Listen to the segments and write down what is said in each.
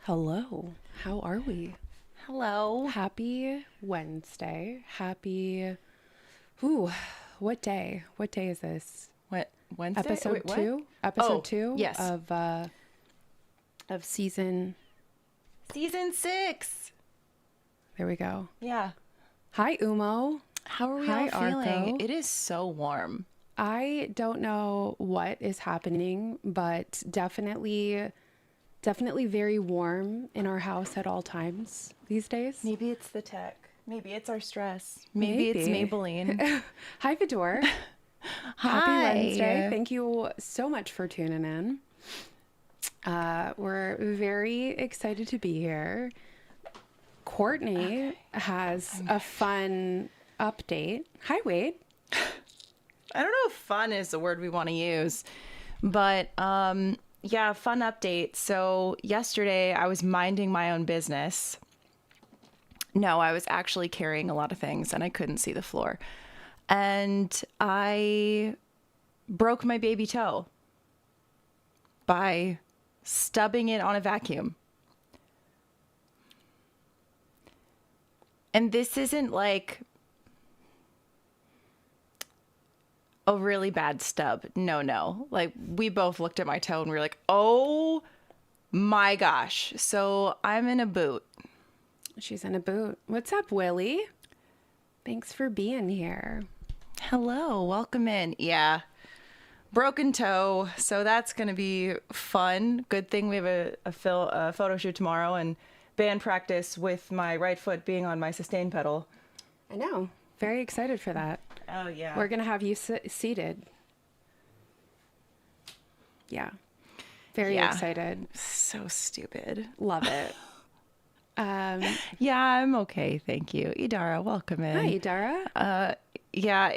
Hello. How are we? Hello. Happy Wednesday. Happy. Ooh, what day? What day is this? What, Wednesday? Episode Wait, what? 2? Episode Oh, 2 yes. of season. Season 6. There we go. Yeah. Hi, Umo. How are we Hi, all feeling? Arco. It is so warm. I don't know what is happening, but definitely very warm in our house at all times these days. Maybe it's the tech. Maybe it's our stress. Maybe it's Maybelline. Hi, Vidor. Happy Wednesday. Thank you so much for tuning in. We're very excited to be here. Courtney has a fun update. Hi, Wade. I don't know if fun is the word we want to use, but yeah, fun update. So yesterday I was minding my own business. No, I was actually carrying a lot of things and I couldn't see the floor. And I broke my baby toe by stubbing it on a vacuum. And this isn't like a really bad stub. No. Like, we both looked at my toe and we were like, oh my gosh. So I'm in a boot. She's in a boot. What's up, Willie? Thanks for being here. Hello, welcome in. Yeah, broken toe. So that's going to be fun. Good thing we have a photo shoot tomorrow and band practice with my right foot being on my sustain pedal. I know. Very excited for that. Oh, yeah. We're going to have you seated. Yeah. Very excited. So stupid. Love it. Yeah, I'm okay. Thank you. Idara, welcome in. Hi, Idara. Yeah,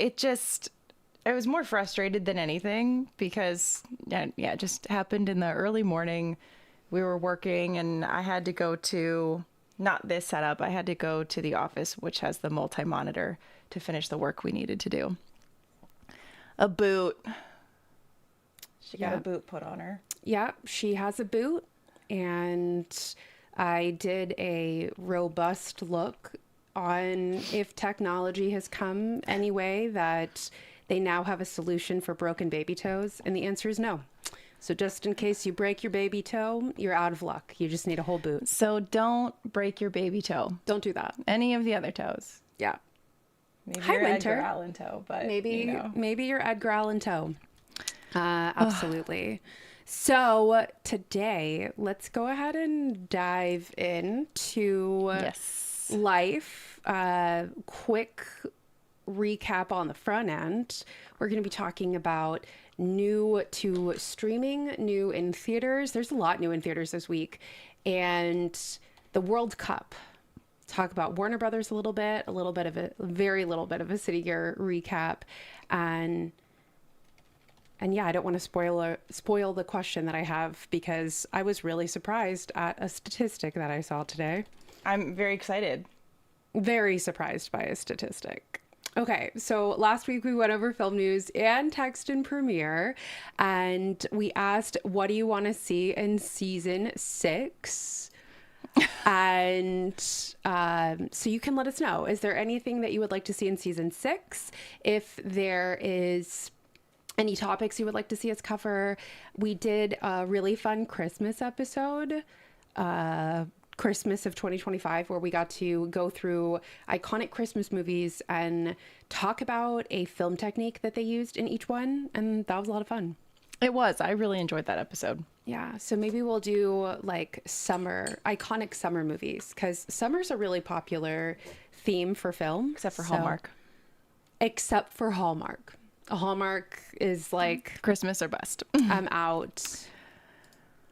I was more frustrated than anything because, it just happened in the early morning. We were working and I had to go to, not this setup, I had to go to the office, which has the multi-monitor, to finish the work we needed to do. A boot. She got a boot put on her. Yeah, she has a boot, and I did a robust look on if technology has come any way that they now have a solution for broken baby toes, and the answer is no. So just in case you break your baby toe, you're out of luck. You just need a whole boot. So don't break your baby toe. Don't do that. Any of the other toes. Yeah. Maybe Hi, your Winter. Edgar Allan toe, but maybe your Edgar Allan toe. Absolutely. So today, let's go ahead and dive into life. Quick recap on the front end. We're going to be talking about new to streaming, new in theaters. There's a lot new in theaters this week. And the World Cup. Talk about Warner Brothers a little bit of a very little bit of a City Gear recap. And yeah, I don't want to spoil the question that I have because I was really surprised at a statistic that I saw today. I'm very excited. Very surprised by a statistic. Okay, so last week we went over film news and text and premiere, and we asked, what do you want to see in season 6? And so you can let us know, is there anything that you would like to see in season 6? If there is any topics you would like to see us cover. We did a really fun Christmas episode, Christmas of 2025, where we got to go through iconic Christmas movies and talk about a film technique that they used in each one. And that was a lot of fun. It was. I really enjoyed that episode. Yeah. So maybe we'll do like iconic summer movies, because summer's a really popular theme for film. Except for Hallmark. Except for Hallmark. A Hallmark is like Christmas or bust. I'm out.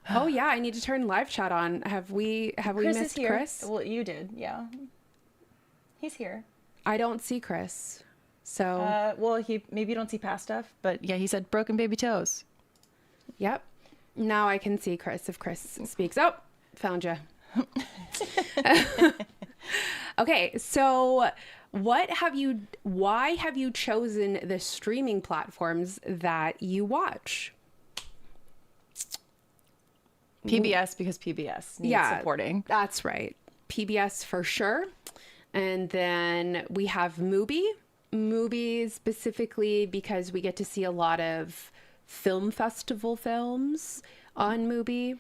Oh yeah, I need to turn live chat on. Have we missed Chris? Well, you did, yeah. He's here. I don't see Chris. So well, maybe you don't see past stuff, but yeah, he said broken baby toes. Yep. Now I can see Chris if Chris speaks. Oh, found you. Okay, so why have you chosen the streaming platforms that you watch? PBS, because PBS needs supporting. That's right. PBS for sure. And then we have Mubi specifically because we get to see a lot of film festival films on Mubi.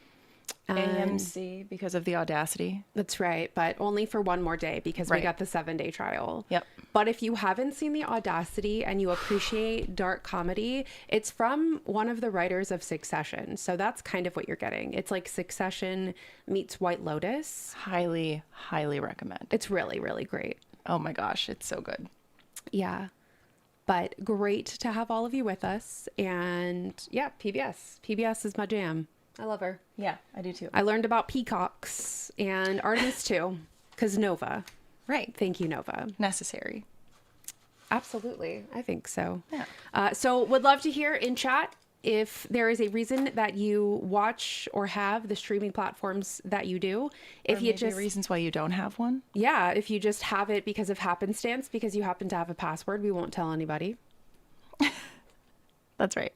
AMC because of the Audacity. That's right, but only for one more day because we got the 7-day trial. Yep. But if you haven't seen the Audacity and you appreciate dark comedy, it's from one of the writers of Succession. So that's kind of what you're getting. It's like Succession meets White Lotus. Highly, highly recommend. It's really, really great. Oh my gosh, it's so good. Yeah. But great to have all of you with us. And yeah, PBS. PBS is my jam. I love her. Yeah, I do too. I learned about peacocks and Artemis too, because Nova. Right. Thank you, Nova. Necessary. Absolutely. I think so. Yeah. So would love to hear in chat if there is a reason that you watch or have the streaming platforms that you do. If or you maybe just reasons why you don't have one. Yeah, if you just have it because of happenstance, because you happen to have a password, we won't tell anybody. That's right.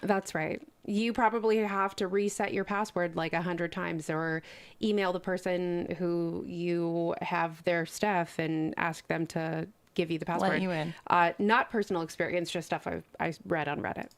That's right. You probably have to reset your password like 100 times or email the person who you have their stuff and ask them to give you the password. Let you in. Not personal experience, just stuff I read on Reddit.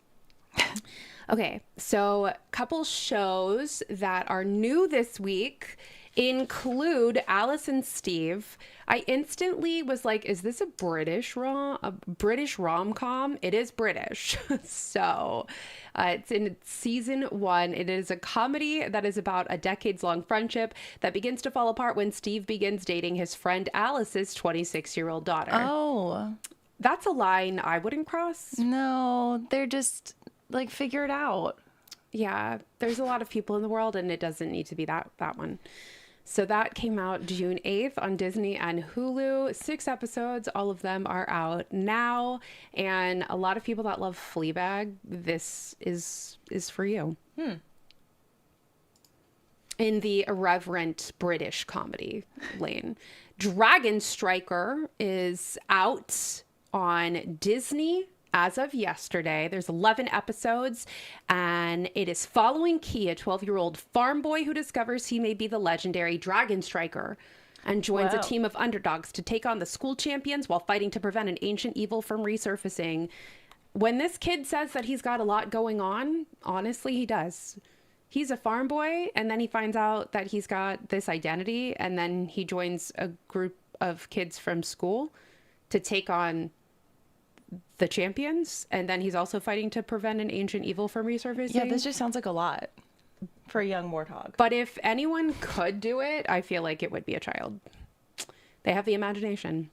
Okay, so a couple shows that are new this week include Alice and Steve. I instantly was like, is this a British rom-com? It is British. So it's in season 1. It is a comedy that is about a decades-long friendship that begins to fall apart when Steve begins dating his friend Alice's 26-year-old daughter. Oh. That's a line I wouldn't cross. No, they're just like, figure it out. Yeah, there's a lot of people in the world and it doesn't need to be that one. So that came out June 8th on Disney and Hulu. 6 episodes. All of them are out now. And a lot of people that love Fleabag, this is for you. In the irreverent British comedy lane. Dragon Striker is out on Disney as of yesterday. There's 11 episodes, and it is following Key, a 12-year-old farm boy who discovers he may be the legendary Dragon Striker and joins a team of underdogs to take on the school champions while fighting to prevent an ancient evil from resurfacing. When this kid says that he's got a lot going on, honestly, he does. He's a farm boy, and then he finds out that he's got this identity, and then he joins a group of kids from school to take on the champions, and then he's also fighting to prevent an ancient evil from resurfacing. Yeah, this just sounds like a lot for a young warthog. But if anyone could do it, I feel like it would be a child. They have the imagination.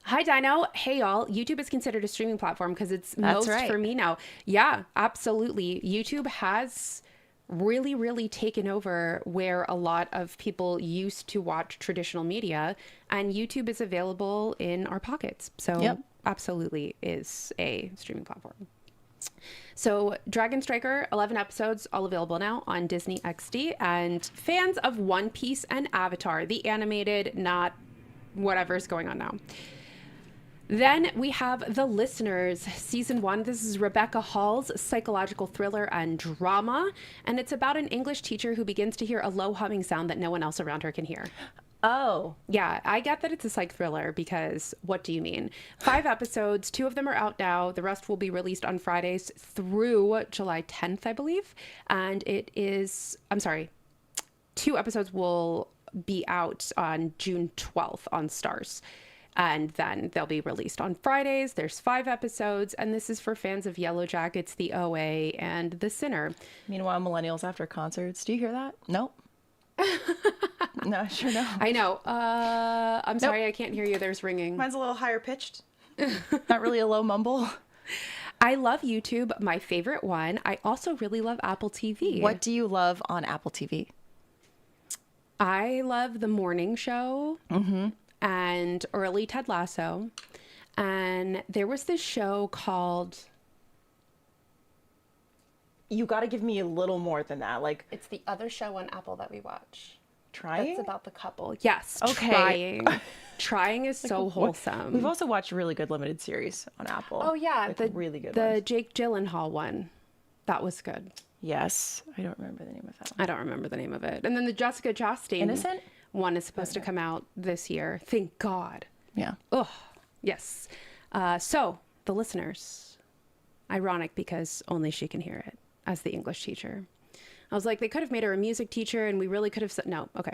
Hi, Dino. Hey, y'all. YouTube is considered a streaming platform because it's most for me now. Yeah, absolutely. YouTube has really, really taken over where a lot of people used to watch traditional media, and YouTube is available in our pockets. So absolutely is a streaming platform. So Dragon Striker, 11 episodes, all available now on Disney XD. And fans of One Piece and Avatar, the animated, not whatever's going on now. Then we have The Listeners, season 1. This is Rebecca Hall's psychological thriller and drama. And it's about an English teacher who begins to hear a low humming sound that no one else around her can hear. Oh. Yeah, I get that it's a psych thriller because what do you mean? 5 episodes, 2 of them are out now. The rest will be released on Fridays through July 10th, I believe. And 2 episodes will be out on June 12th on Starz. And then they'll be released on Fridays. There's 5 episodes, and this is for fans of Yellow Jackets, The OA, and The Sinner. Meanwhile, millennials after concerts. Do you hear that? Nope. No, sure no. I know. I'm sorry, I can't hear you. There's ringing. Mine's a little higher pitched. Not really a low mumble. I love YouTube, my favorite one. I also really love Apple TV. What do you love on Apple TV? I love The Morning Show and early Ted Lasso. And there was this show called... You got to give me a little more than that. Like, it's the other show on Apple that we watch. Trying? It's about the couple. Yes. Okay. Trying. Trying is so wholesome. We've also watched a really good limited series on Apple. Oh yeah, the really good the ones. Jake Gyllenhaal one. That was good. Yes. I don't remember the name of that one. I don't remember the name of it. And then the Jessica Chastain Innocent? one is supposed to come out this year. Thank God. Yeah. Oh, yes. So the listeners, ironic because only she can hear it as the English teacher. I was like, they could have made her a music teacher and we really could have said, no, okay.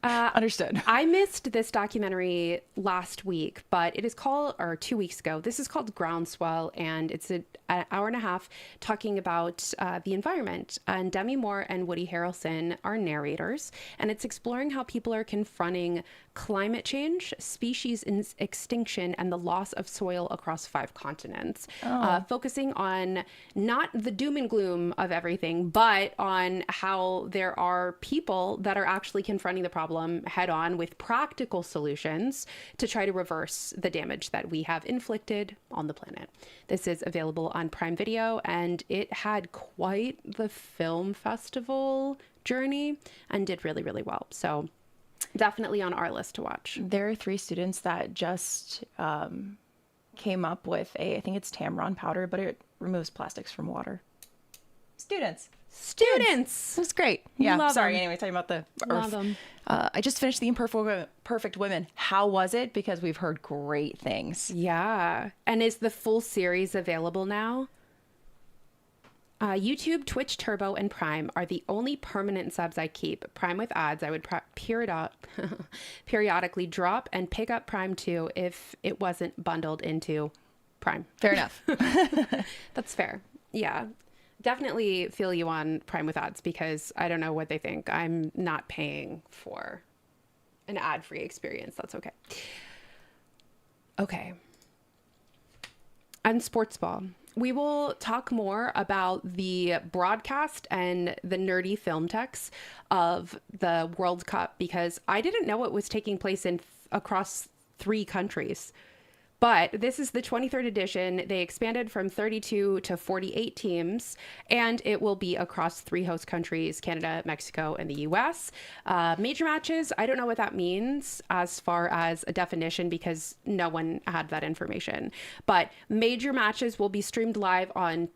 Understood. I missed this documentary last week, but it is called, or 2 weeks ago, this is called Groundswell, and it's an hour and a half talking about the environment. And Demi Moore and Woody Harrelson are narrators, and it's exploring how people are confronting climate change, species extinction, and the loss of soil across 5 continents, focusing on not the doom and gloom of everything, but on how there are people that are actually confronting the problem head on with practical solutions to try to reverse the damage that we have inflicted on the planet. This is available on Prime Video, and it had quite the film festival journey and did really, really well. So definitely on our list to watch. There are 3 students that just came up with I think it's Tamron powder, but it removes plastics from water. Students. It was great. Yeah. Love Sorry. them. Anyway, talking about the Love Earth. them. I just finished The Imperfect Women. How was it? Because we've heard great things. Yeah. And is the full series available now? YouTube, Twitch, Turbo, and Prime are the only permanent subs I keep. Prime with ads, I would periodically drop and pick up Prime too if it wasn't bundled into Prime. Fair enough. That's fair. Yeah. Definitely feel you on Prime with ads because I don't know what they think. I'm not paying for an ad-free experience. That's okay. Okay. And Spotsball. We will talk more about the broadcast and the nerdy film techs of the World Cup because I didn't know it was taking place across 3 countries. But this is the 23rd edition. They expanded from 32 to 48 teams, and it will be across 3 host countries, Canada, Mexico, and the US. Major matches, I don't know what that means as far as a definition because no one had that information. But major matches will be streamed live on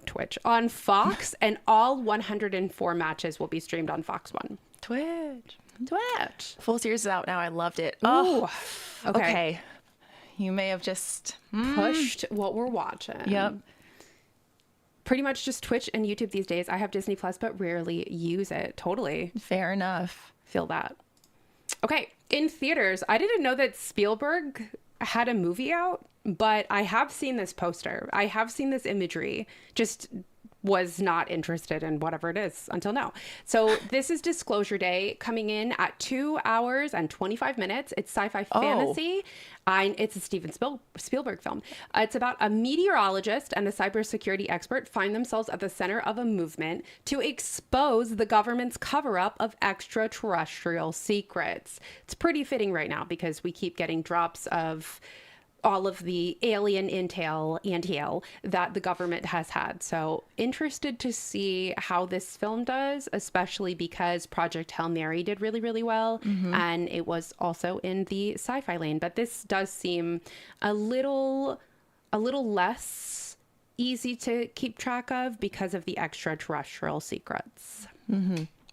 Twitch, on Fox, and all 104 matches will be streamed on Fox 1. Twitch. Full series is out now. I loved it. Oh, okay. You may have just pushed what we're watching. Yep. Pretty much just Twitch and YouTube these days. I have Disney Plus, but rarely use it. Totally. Fair enough. Feel that. Okay. In theaters, I didn't know that Spielberg had a movie out, but I have seen this poster. I have seen this imagery. Just was not interested in whatever it is until now. So this is Disclosure Day coming in at 2 hours and 25 minutes. It's sci-fi fantasy. It's a Steven Spielberg film. It's about a meteorologist and a cybersecurity expert find themselves at the center of a movement to expose the government's cover-up of extraterrestrial secrets. It's pretty fitting right now because we keep getting drops of all of the alien intel that the government has had. So interested to see how this film does, especially because Project Hail Mary did really, really well. And it was also in the sci-fi lane. But this does seem a little less easy to keep track of because of the extraterrestrial secrets.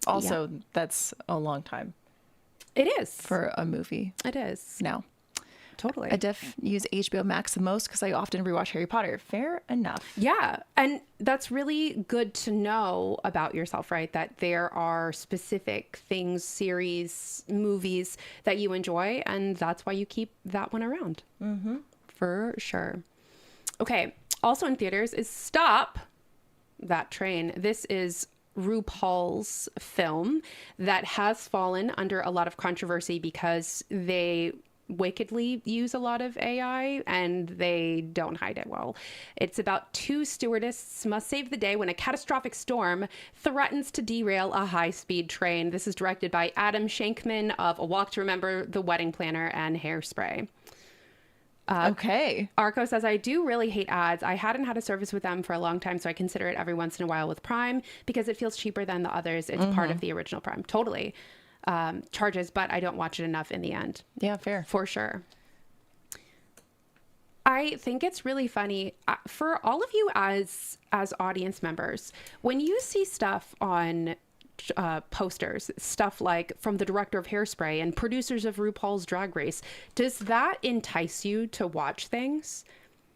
Also, that's a long time. It is. For a movie. It is. No. Totally. I use HBO Max the most because I often rewatch Harry Potter. Fair enough. Yeah. And that's really good to know about yourself, right? That there are specific things, series, movies that you enjoy. And that's why you keep that one around. For sure. Okay. Also in theaters is Stop That Train. This is RuPaul's film that has fallen under a lot of controversy because they wickedly use a lot of AI and they don't hide it well. It's about 2 stewardesses must save the day when a catastrophic storm threatens to derail a high-speed train. This is directed by Adam Shankman of A Walk to Remember, The Wedding Planner, and Hairspray. Okay. Arco says, I do really hate ads. I hadn't had a service with them for a long time, so I consider it every once in a while with Prime because it feels cheaper than the others. It's part of the original Prime. Totally. Charges, but I don't watch it enough in the end. Yeah, fair. For sure. I think it's really funny for all of you as audience members, when you see stuff on posters, stuff like from the director of Hairspray and producers of RuPaul's Drag Race, does that entice you to watch things?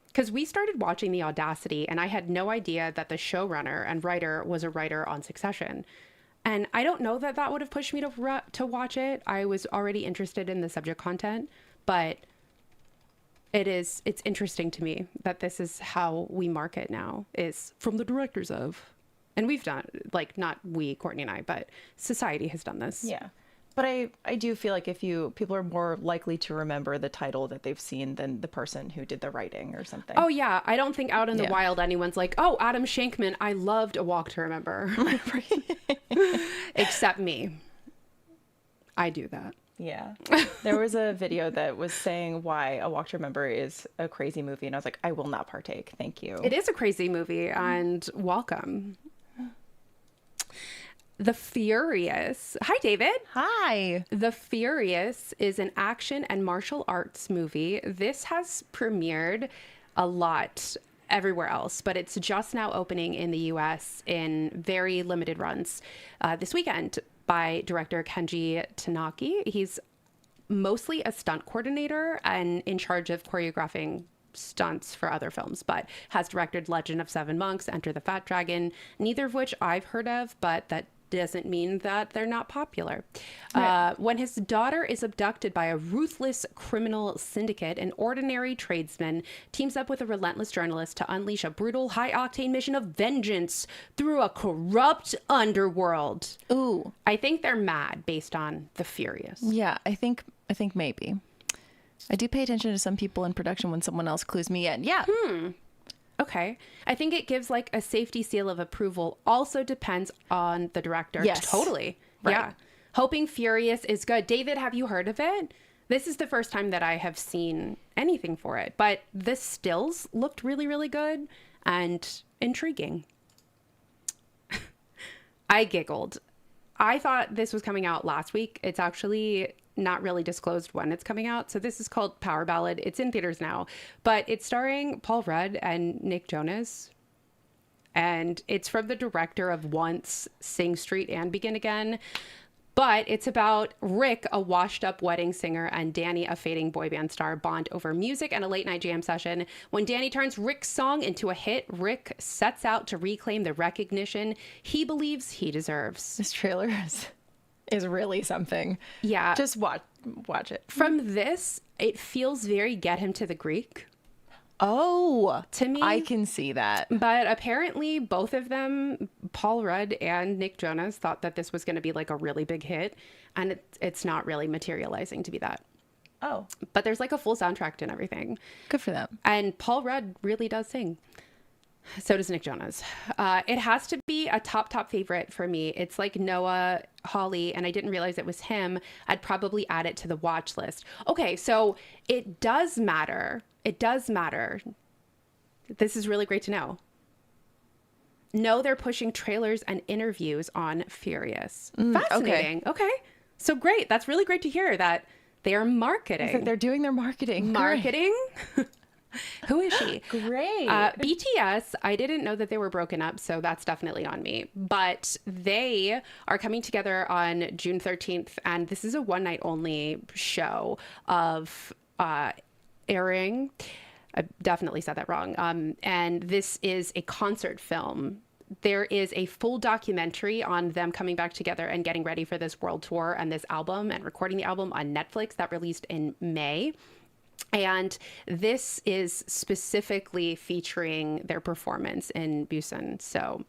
Because we started watching The Audacity, and I had no idea that the showrunner and writer was a writer on Succession. And I don't know that that would have pushed me to watch it. I was already interested in the subject content, but it's interesting to me that this is how we market now, is from the directors of. And we've done, like, not we, Courtney and I, but society has done this. Yeah. But I do feel like people are more likely to remember the title that they've seen than the person who did the writing or something. Oh, yeah. I don't think out in the wild anyone's like, oh, Adam Shankman, I loved A Walk to Remember. Except me. I do that. Yeah. There was a video that was saying why A Walk to Remember is a crazy movie. And I was like, I will not partake. Thank you. It is a crazy movie, and welcome. The Furious. Hi, David. Hi. The Furious is an action and martial arts movie. This has premiered a lot everywhere else, but it's just now opening in the US in very limited runs this weekend by director Kenji Tanaki. He's mostly a stunt coordinator and in charge of choreographing stunts for other films, but has directed Legend of Seven Monks, Enter the Fat Dragon, neither of which I've heard of, but that doesn't mean that they're not popular. Right. When his daughter is abducted by a ruthless criminal syndicate, an ordinary tradesman teams up with a relentless journalist to unleash a brutal, high-octane mission of vengeance through a corrupt underworld. Ooh. I think they're mad based on The Furious. Yeah, I think maybe. I do pay attention to some people in production when someone else clues me in. Yeah. Okay. I think it gives like a safety seal of approval. Also depends on the director. Yes. Totally. Right. Yeah. Hoping Furious is good. David, have you heard of it? This is the first time that I have seen anything for it, but the stills looked really, really good and intriguing. I giggled. I thought this was coming out last week. It's actually not really disclosed when it's coming out. So this is called Power Ballad. It's in theaters now, but it's starring Paul Rudd and Nick Jonas. And it's from the director of Once, Sing Street, and Begin Again. But it's about Rick, a washed-up wedding singer, and Danny, a fading boy band star, bond over music and a late-night jam session. When Danny turns Rick's song into a hit, Rick sets out to reclaim the recognition he believes he deserves. This trailer is really something. Yeah. Just watch it. From this, it feels very Get Him to the Greek. Oh, to me. I can see that. But apparently both of them, Paul Rudd and Nick Jonas, thought that this was going to be like a really big hit, and it's not really materializing to be that. Oh. But there's like a full soundtrack and everything. Good for them. And Paul Rudd really does sing. So does Nick Jonas. It has to be a top favorite for me. It's like Noah Hawley, and I didn't realize it was him. I'd probably add it to the watch list. Okay, so it does matter. It does matter. This is really great to know. No, they're pushing trailers and interviews on Furious. Fascinating. Okay. So great. That's really great to hear that they are marketing. It's like they're doing their marketing. Marketing? Who is she? Great. BTS, I didn't know that they were broken up, so that's definitely on me. But they are coming together on June 13th, and this is a one-night only show of airing. I definitely said that wrong. And this is a concert film. There is a full documentary on them coming back together and getting ready for this world tour and this album and recording the album on Netflix that released in May. And this is specifically featuring their performance in Busan. So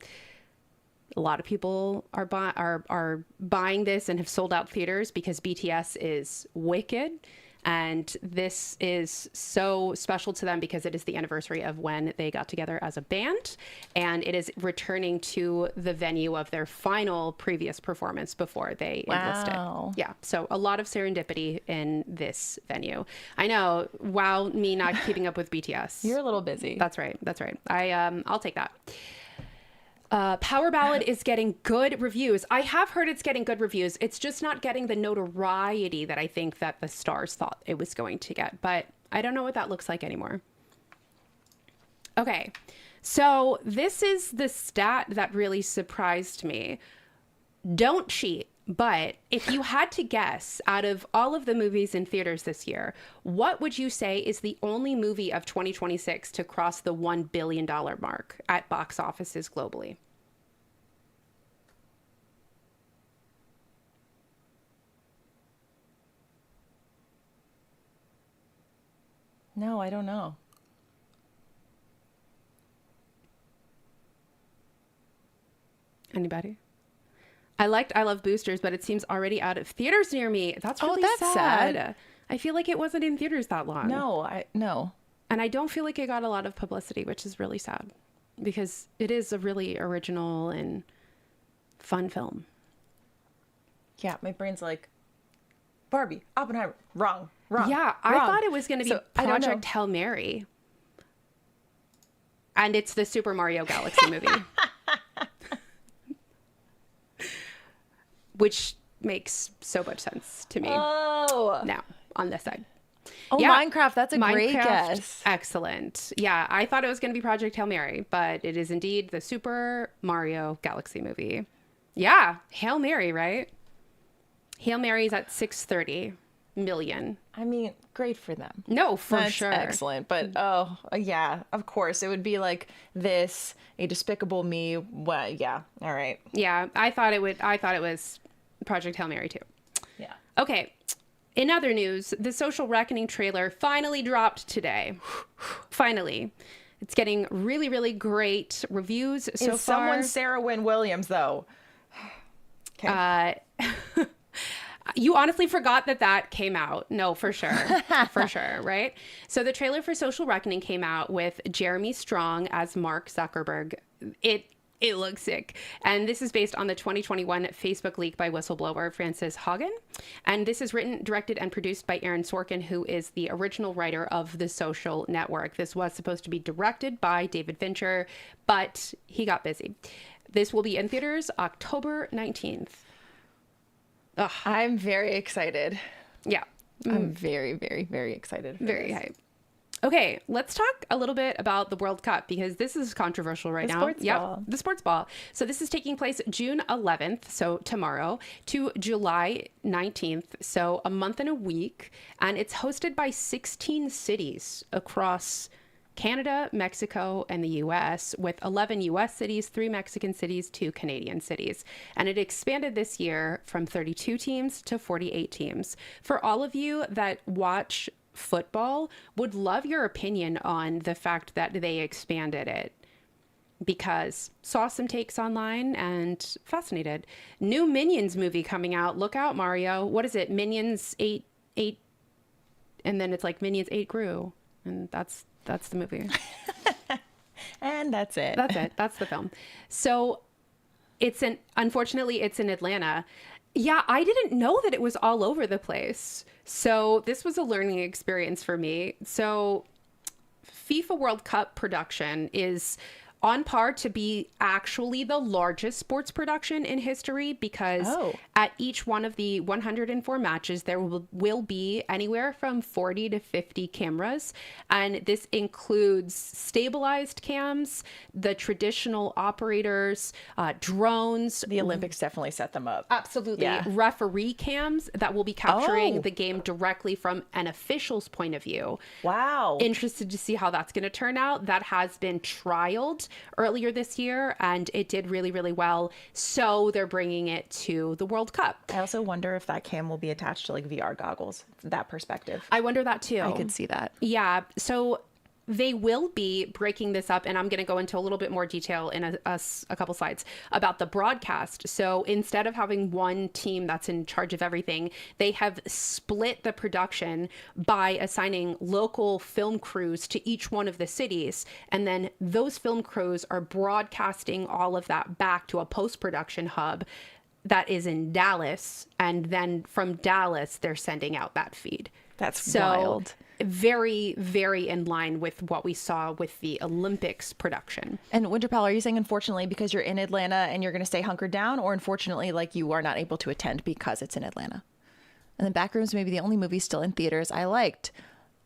a lot of people are buying this and have sold out theaters because BTS is wicked. And this is so special to them because it is the anniversary of when they got together as a band. And it is returning to the venue of their final previous performance before they enlisted. Yeah. So a lot of serendipity in this venue. I know. Wow, me not keeping up with BTS. You're a little busy. That's right. That's right. I'll take that. Power Ballad is getting good reviews. I have heard it's getting good reviews. It's just not getting the notoriety that I think that the stars thought it was going to get. But I don't know what that looks like anymore. Okay. So this is the stat that really surprised me. Don't cheat. But if you had to guess, out of all of the movies in theaters this year, what would you say is the only movie of 2026 to cross the $1 billion mark at box offices globally? No, I don't know. Anybody? I love Boosters, but it seems already out of theaters near me. That's really that's sad. I feel like it wasn't in theaters that long. No. And I don't feel like it got a lot of publicity, which is really sad because it is a really original and fun film. Yeah, my brain's like, Barbie, Oppenheimer, wrong. Yeah, I wrong. thought it was going to be So, I don't know. Project Hail Mary. And it's the Super Mario Galaxy movie. Which makes so much sense to me Oh. now on this side. Oh, Yeah. Minecraft. That's a great guess. Excellent. Yeah, I thought it was going to be Project Hail Mary, but it is indeed the Super Mario Galaxy movie. Yeah, Hail Mary, right? Hail Mary's at 630 million. I mean, great for them. No, for That's sure. excellent. But yeah, of course. It would be like this, a Despicable Me. Well, yeah. All right. Yeah, I thought it was Project Hail Mary too. Yeah. Okay. In other news, the Social Reckoning trailer finally dropped today. Finally. It's getting really, really great reviews so Is far. someone Sarah Wynne Williams, though? Okay. You honestly forgot that came out. No, for sure. For sure, right? So the trailer for Social Reckoning came out with Jeremy Strong as Mark Zuckerberg. It looks sick. And this is based on the 2021 Facebook leak by whistleblower Frances Haugen. And this is written, directed, and produced by Aaron Sorkin, who is the original writer of The Social Network. This was supposed to be directed by David Fincher, but he got busy. This will be in theaters October 19th. Ugh. I'm very excited. Yeah. I'm very, very, very excited. Very hype. Okay, let's talk a little bit about the World Cup because this is controversial right now. Spotsball. The Spotsball. So this is taking place June 11th, so tomorrow, to July 19th, so a month and a week. And it's hosted by 16 cities across Canada, Mexico, and the U.S., with 11 U.S. cities, 3 Mexican cities, 2 Canadian cities. And it expanded this year from 32 teams to 48 teams. For all of you that watch football, would love your opinion on the fact that they expanded it, because saw some takes online and fascinated. New Minions movie coming out. Look out, Mario. What is it? Minions 8, and then it's like Minions 8 grew. And that's the movie. And that's it. That's it. That's the film. So unfortunately, it's in Atlanta. Yeah, I didn't know that it was all over the place. So this was a learning experience for me. So FIFA World Cup production is on par to be actually the largest sports production in history, because at each one of the 104 matches, there will be anywhere from 40 to 50 cameras. And this includes stabilized cams, the traditional operators, drones. The Olympics definitely set them up. Absolutely. Yeah. Referee cams that will be capturing the game directly from an official's point of view. Wow. Interested to see how that's going to turn out. That has been trialed earlier this year, and it did really, really well. So they're bringing it to the World Cup. I also wonder if that cam will be attached to like VR goggles, that perspective. I wonder that too. I could see that. Yeah. So they will be breaking this up, and I'm going to go into a little bit more detail in a couple slides about the broadcast. So instead of having one team that's in charge of everything, they have split the production by assigning local film crews to each one of the cities. And then those film crews are broadcasting all of that back to a post-production hub that is in Dallas. And then from Dallas, they're sending out that feed. That's wild. Very, very in line with what we saw with the Olympics production. And Winter Pal, are you saying unfortunately because you're in Atlanta and you're going to stay hunkered down, or unfortunately like you are not able to attend because it's in Atlanta? And then Backrooms may be the only movie still in theaters I liked.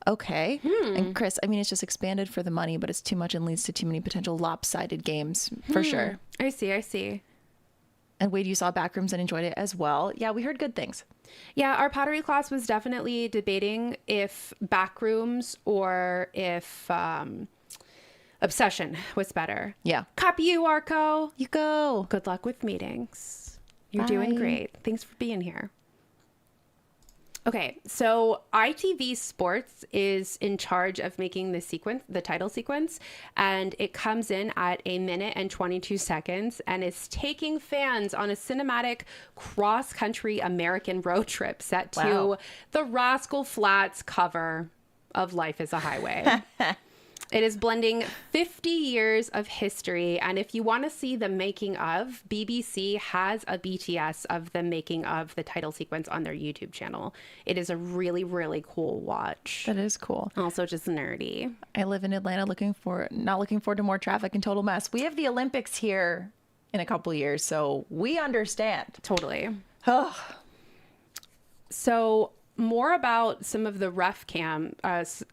Okay. And Chris, I mean, it's just expanded for the money, but it's too much and leads to too many potential lopsided games for sure. I see. And Wade, you saw Backrooms and enjoyed it as well. Yeah, we heard good things. Yeah, our pottery class was definitely debating if Backrooms or if Obsession was better. Yeah. Copy you, Arco. You go. Good luck with meetings. You're doing great. Thanks for being here. Okay, so ITV Sports is in charge of making the title sequence, and it comes in at 1 minute and 22 seconds and is taking fans on a cinematic cross-country American road trip set to the Rascal Flatts cover of Life is a Highway. It is blending 50 years of history. And if you want to see the making of, BBC has a BTS of the making of the title sequence on their YouTube channel. It is a really, really cool watch. That is cool. Also just nerdy. I live in Atlanta not looking forward to more traffic and total mess. We have the Olympics here in a couple years, so we understand. Totally. So more about some of the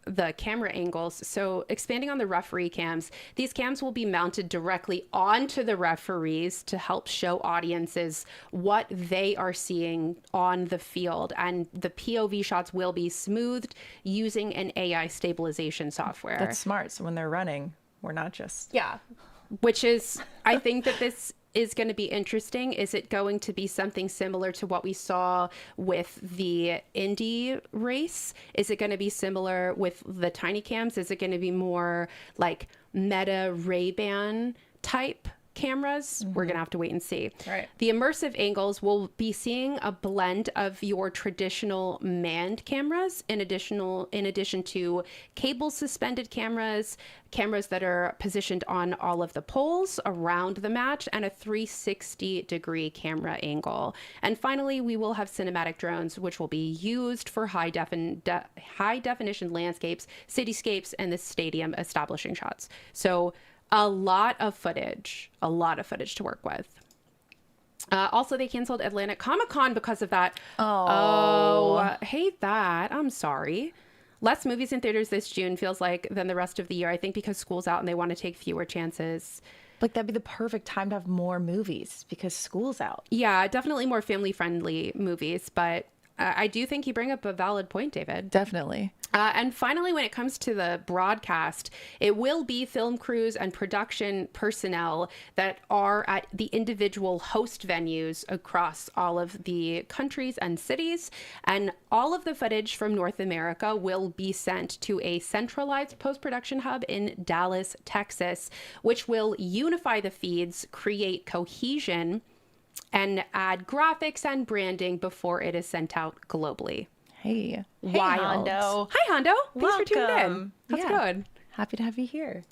the camera angles. So expanding on the referee cams, these cams will be mounted directly onto the referees to help show audiences what they are seeing on the field. And the POV shots will be smoothed using an AI stabilization software. That's smart. So when they're running, we're not just... Yeah. Which is, I think that this is going to be interesting. Is it going to be something similar to what we saw with the Indy race? Is it going to be similar with the tiny cams? Is it going to be more like Meta Ray-Ban type cameras? We're going to have to wait and see. Right. The immersive angles will be seeing a blend of your traditional manned cameras in addition to cable suspended cameras that are positioned on all of the poles around the match, and a 360-degree camera angle. And finally, we will have cinematic drones, which will be used for high definition landscapes, cityscapes, and the stadium establishing shots. So a lot of footage to work with. Also, they canceled Atlantic Comic-Con because of that. Hate that. I'm sorry. Less movies in theaters this June feels like than the rest of the year. I think because school's out and they want to take fewer chances. Like, that'd be the perfect time to have more movies because school's out. Yeah, definitely more family-friendly movies, but I do think you bring up a valid point, David. Definitely. And finally, when it comes to the broadcast, it will be film crews and production personnel that are at the individual host venues across all of the countries and cities. And all of the footage from North America will be sent to a centralized post-production hub in Dallas, Texas, which will unify the feeds, create cohesion, and add graphics and branding before it is sent out globally. Hey. Wild. Hondo. Hi, Hondo. Thanks for tuning in. Welcome. That's Yeah. good. Happy to have you here.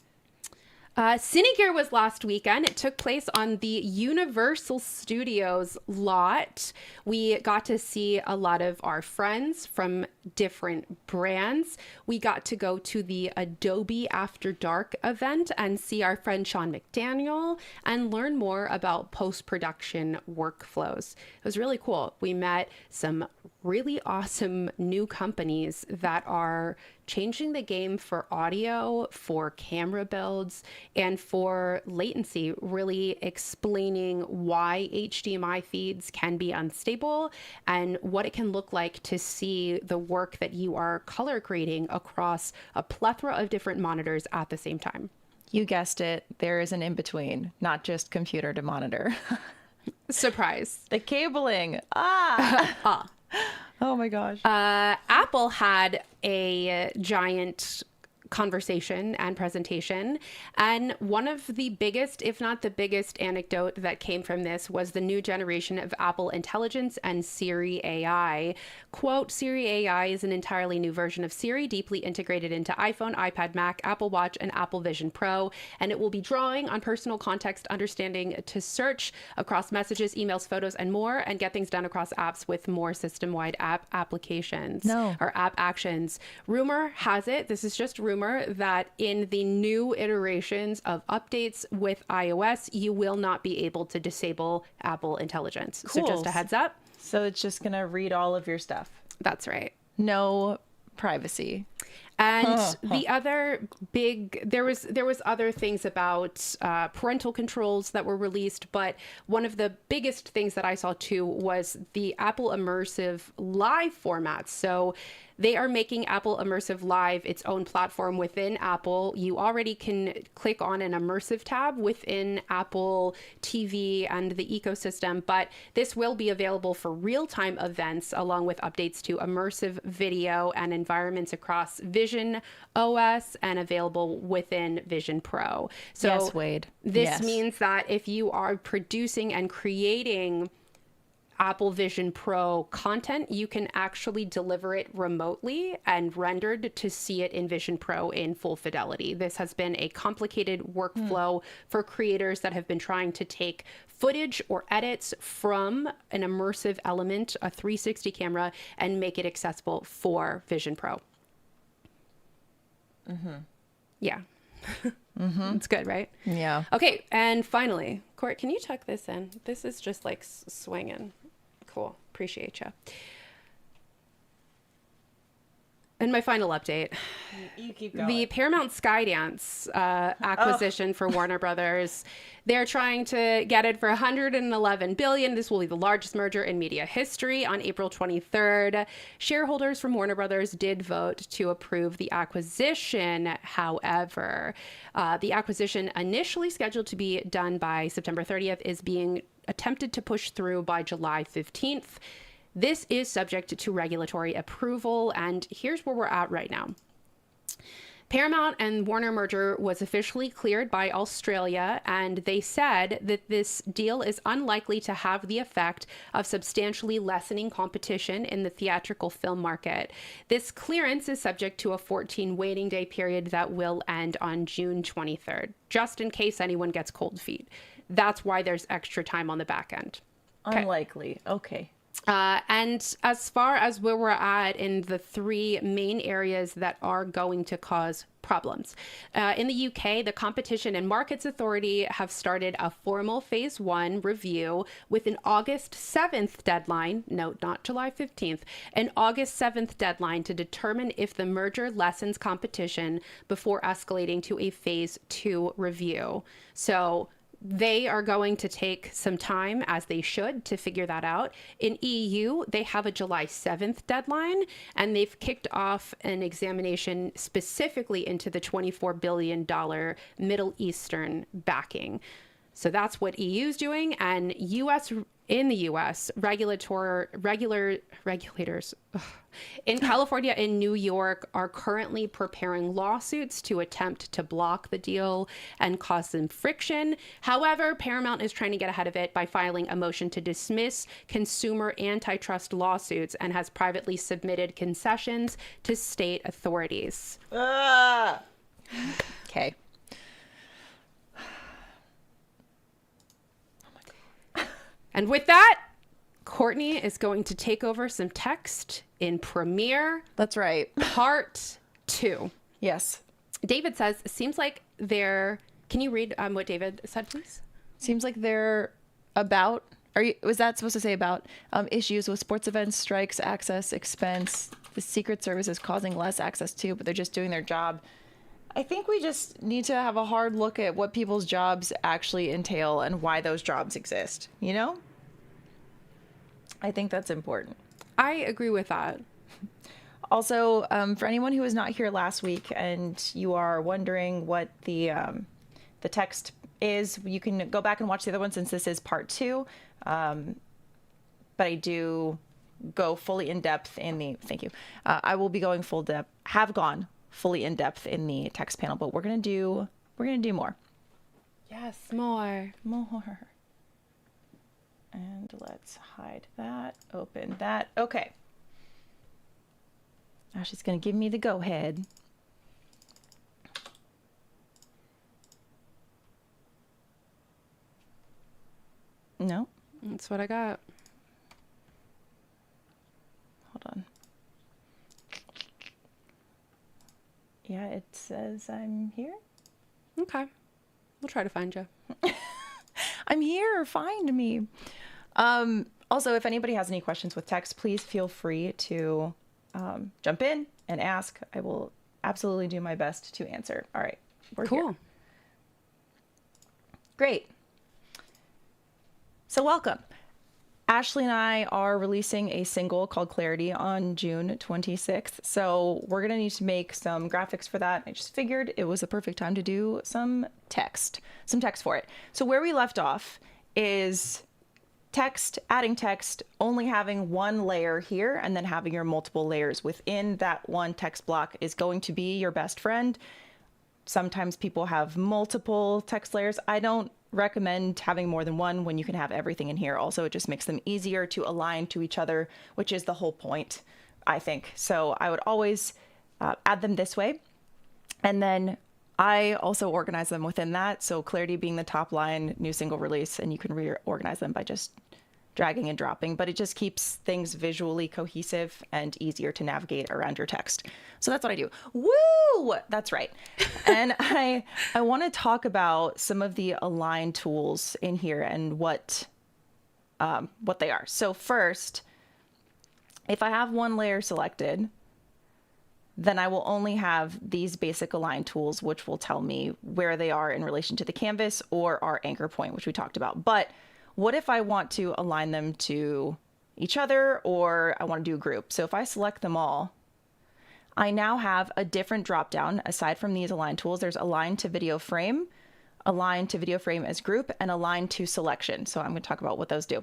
Cinegear was last weekend. It took place on the Universal Studios lot. We got to see a lot of our friends from different brands. We got to go to the Adobe After Dark event and see our friend Sean McDaniel and learn more about post-production workflows. It was really cool. We met some really awesome new companies that are changing the game for audio, for camera builds, and for latency, really explaining why HDMI feeds can be unstable and what it can look like to see the work that you are color grading across a plethora of different monitors at the same time. You guessed it. There is an in-between, not just computer to monitor. Surprise. The cabling. Oh my gosh. Apple had a giant conversation and presentation, and one of the biggest, if not the biggest, anecdote that came from this was the new generation of Apple Intelligence and Siri AI. Quote, Siri AI is an entirely new version of Siri, deeply integrated into iPhone, iPad, Mac, Apple Watch, and Apple Vision Pro, and it will be drawing on personal context understanding to search across messages, emails, photos, and more, and get things done across apps with more system-wide app applications or app actions. Rumor has it, this is just rumor, that in the new iterations of updates with iOS, you will not be able to disable Apple Intelligence. Cool. So just a heads up. So it's just going to read all of your stuff. That's right. No privacy. And the other there was other things about parental controls that were released, but one of the biggest things that I saw too was the Apple Immersive Live format. So they are making Apple Immersive Live its own platform within Apple. You already can click on an immersive tab within Apple TV and the ecosystem, but this will be available for real-time events along with updates to immersive video and environments across Vision OS and available within Vision Pro. So yes, Wade. This means that if you are producing and creating Apple Vision Pro content, you can actually deliver it remotely and rendered to see it in Vision Pro in full fidelity. This has been a complicated workflow for creators that have been trying to take footage or edits from an immersive element, a 360 camera, and make it accessible for Vision Pro. Yeah. It's good, right? Yeah. Okay, and finally, Court, can you tuck this in? This is just like swinging. Cool. Appreciate you. And my final update. You keep going. The Paramount Skydance acquisition for Warner Brothers. They're trying to get it for $111 billion. This will be the largest merger in media history. On April 23rd, shareholders from Warner Brothers did vote to approve the acquisition. However, the acquisition, initially scheduled to be done by September 30th, is being attempted to push through by July 15th. This is subject to regulatory approval, and here's where we're at right now. Paramount and Warner merger was officially cleared by Australia, and they said that this deal is unlikely to have the effect of substantially lessening competition in the theatrical film market. This clearance is subject to a 14 waiting day period that will end on June 23rd, just in case anyone gets cold feet. That's why there's extra time on the back end. Okay. Unlikely. Okay. And as far as where we're at in the three main areas that are going to cause problems. In the UK, the Competition and Markets Authority have started a formal phase 1 review with an August 7th deadline, note not July 15th, an August 7th deadline to determine if the merger lessens competition before escalating to a phase 2 review. So they are going to take some time, as they should, to figure that out. In EU, they have a July 7th deadline, and they've kicked off an examination specifically into the $24 billion Middle Eastern backing. So that's what EU is doing, and in the U.S., regulators in California and New York are currently preparing lawsuits to attempt to block the deal and cause some friction. However, Paramount is trying to get ahead of it by filing a motion to dismiss consumer antitrust lawsuits and has privately submitted concessions to state authorities. Okay. And with that, Courtney is going to take over some text in Premiere. That's right. Part 2. Yes. David says, seems like they're... Can you read what David said, please? Seems like they're about... Was that supposed to say about issues with sports events, strikes, access, expense, the Secret Service is causing less access to, but they're just doing their job. I think we just need to have a hard look at what people's jobs actually entail and why those jobs exist, you know? I think that's important. I agree with that. Also, for anyone who was not here last week and you are wondering what the text is, you can go back and watch the other one since this is part 2. But I do go fully in depth in the... Thank you. I will be going full depth. Have gone fully in depth in the text panel, but we're gonna do more. Yes, more. And let's hide that, open that. Okay. Ashley's gonna give me the go ahead. No? That's what I got. Hold on. Yeah, it says I'm here. Okay. We'll try to find you. I'm here. Find me. Also, if anybody has any questions with text, please feel free to jump in and ask. I will absolutely do my best to answer. All right, we're Cool. here. Great. So welcome. Ashleigh and I are releasing a single called Clarity on June 26th. So we're going to need to make some graphics for that. I just figured it was the perfect time to do some text for it. So where we left off is text, adding text, only having one layer here, and then having your multiple layers within that one text block is going to be your best friend. Sometimes people have multiple text layers. I don't recommend having more than one when you can have everything in here. Also, it just makes them easier to align to each other, which is the whole point, I think. So I would always add them this way. And then I also organize them within that. So Clarity being the top line, new single release, and you can reorganize them by just dragging and dropping, but it just keeps things visually cohesive and easier to navigate around your text. So that's what I do. Woo! That's right. And I want to talk about some of the align tools in here and what they are. So first, if I have one layer selected, then I will only have these basic align tools, which will tell me where they are in relation to the canvas or our anchor point, which we talked about. But what if I want to align them to each other, or I want to do a group? So if I select them all, I now have a different dropdown. Aside from these align tools, there's align to video frame as group, and align to selection. So I'm going to talk about what those do.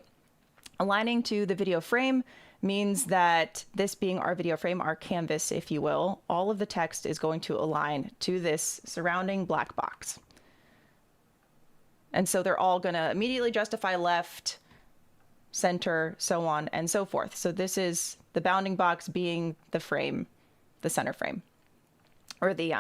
Aligning to the video frame means that this being our video frame, our canvas, if you will, all of the text is going to align to this surrounding black box. And so they're all going to immediately justify left, center, so on and so forth. So this is the bounding box being the frame, the center frame, or the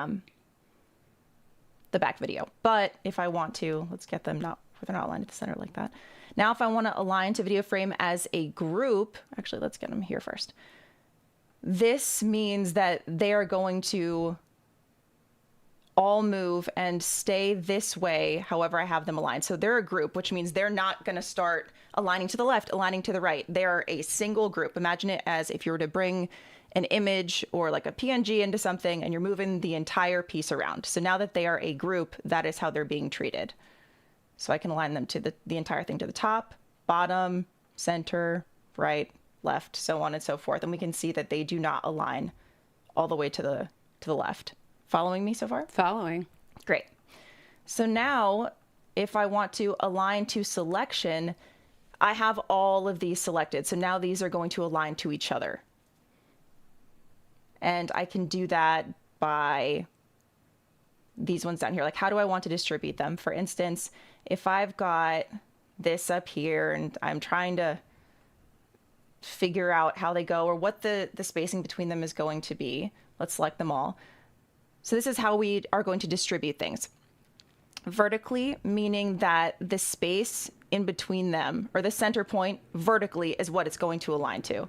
back video. But if I want to, let's get them they're not aligned at the center like that. Now, if I want to align to video frame as a group, actually, let's get them here first. This means that they are going to all move and stay this way, however I have them aligned. So they're a group, which means they're not going to start aligning to the left, aligning to the right. They're a single group. Imagine it as if you were to bring an image or like a PNG into something and you're moving the entire piece around. So now that they are a group, that is how they're being treated. So I can align them to the entire thing, to the top, bottom, center, right, left, so on and so forth. And we can see that they do not align all the way to the left. Following me so far? Following. Great. So now if I want to align to selection, I have all of these selected. So now these are going to align to each other. And I can do that by these ones down here. Like, how do I want to distribute them? For instance, if I've got this up here and I'm trying to figure out how they go or what the spacing between them is going to be, let's select them all. So this is how we are going to distribute things. Vertically, meaning that the space in between them, or the center point vertically, is what it's going to align to.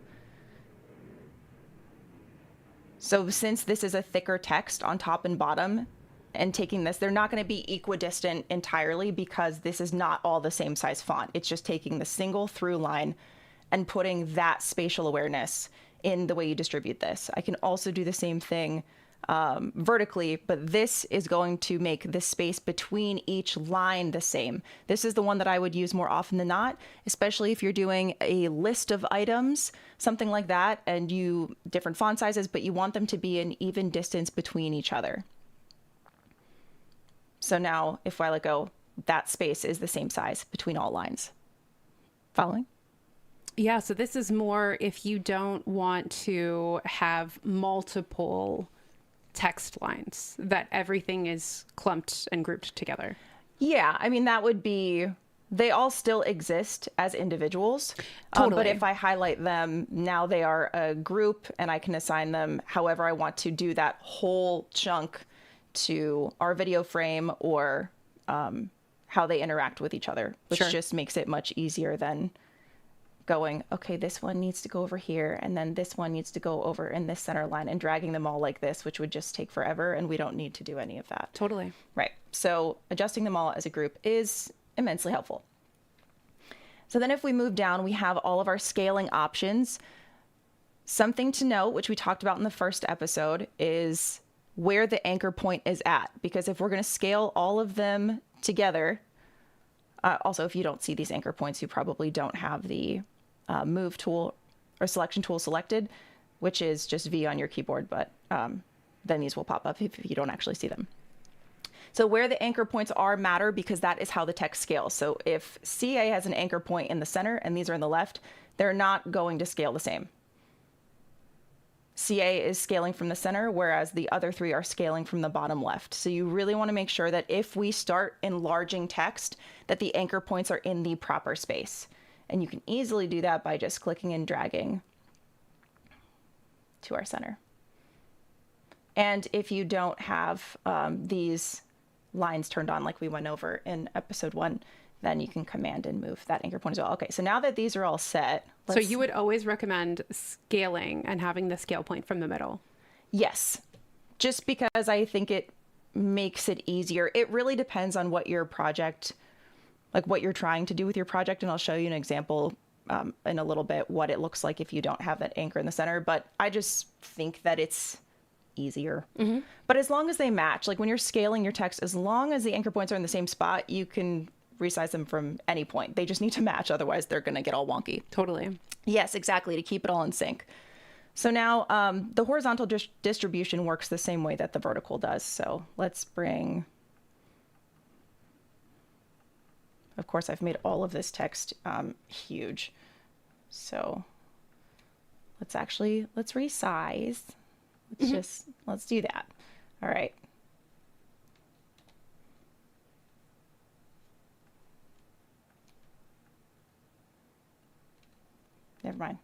So since this is a thicker text on top and bottom, and taking this, they're not going to be equidistant entirely because this is not all the same size font. It's just taking the single through line and putting that spatial awareness in the way you distribute this. I can also do the same thing vertically, but this is going to make the space between each line the same. This is the one that I would use more often than not, especially if you're doing a list of items, something like that, and different font sizes, but you want them to be an even distance between each other. So now if I let go, that space is the same size between all lines. Following? Yeah, so this is more if you don't want to have multiple text lines, that everything is clumped and grouped together. Yeah, I mean, that would be, they all still exist as individuals. Totally. But if I highlight them, now they are a group and I can assign them however I want to do that whole chunk to our video frame or how they interact with each other, which Sure. just makes it much easier than going, okay, this one needs to go over here, and then this one needs to go over in this center line, and dragging them all like this, which would just take forever, and we don't need to do any of that. Totally. Right. So adjusting them all as a group is immensely helpful. So then if we move down, we have all of our scaling options. Something to note, which we talked about in the first episode, is where the anchor point is at. Because if we're going to scale all of them together, also, if you don't see these anchor points, you probably don't have the move tool or selection tool selected, which is just V on your keyboard, but then these will pop up if you don't actually see them. So where the anchor points are matter because that is how the text scales. So if CA has an anchor point in the center and these are in the left, they're not going to scale the same. CA is scaling from the center, whereas the other three are scaling from the bottom left. So you really want to make sure that if we start enlarging text, that the anchor points are in the proper space. And you can easily do that by just clicking and dragging to our center. And if you don't have these lines turned on like we went over in episode 1, then you can command and move that anchor point as well. Okay, so now that these are all set. So you would always recommend scaling and having the scale point from the middle? Yes, just because I think it makes it easier. It really depends on what your project, like what you're trying to do with your project. And I'll show you an example in a little bit what it looks like if you don't have that anchor in the center. But I just think that it's easier. Mm-hmm. But as long as they match, like when you're scaling your text, as long as the anchor points are in the same spot, you can resize them from any point. They just need to match. Otherwise, they're going to get all wonky. Totally. Yes, exactly. To keep it all in sync. So now the horizontal distribution works the same way that the vertical does. So let's bring, of course, I've made all of this text huge. So let's resize. Let's do that. All right. Never mind.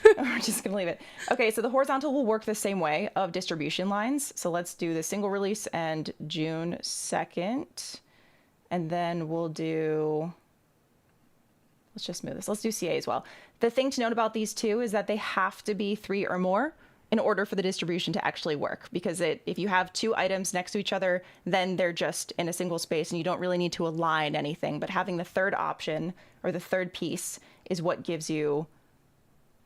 We're just going to leave it. Okay, so the horizontal will work the same way of distribution lines. So let's do the single release and June 2nd. And then we'll do, let's just move this. Let's do CA as well. The thing to note about these two is that they have to be 3 or more in order for the distribution to actually work. Because if you have 2 items next to each other, then they're just in a single space and you don't really need to align anything. But having the third option or the third piece is what gives you,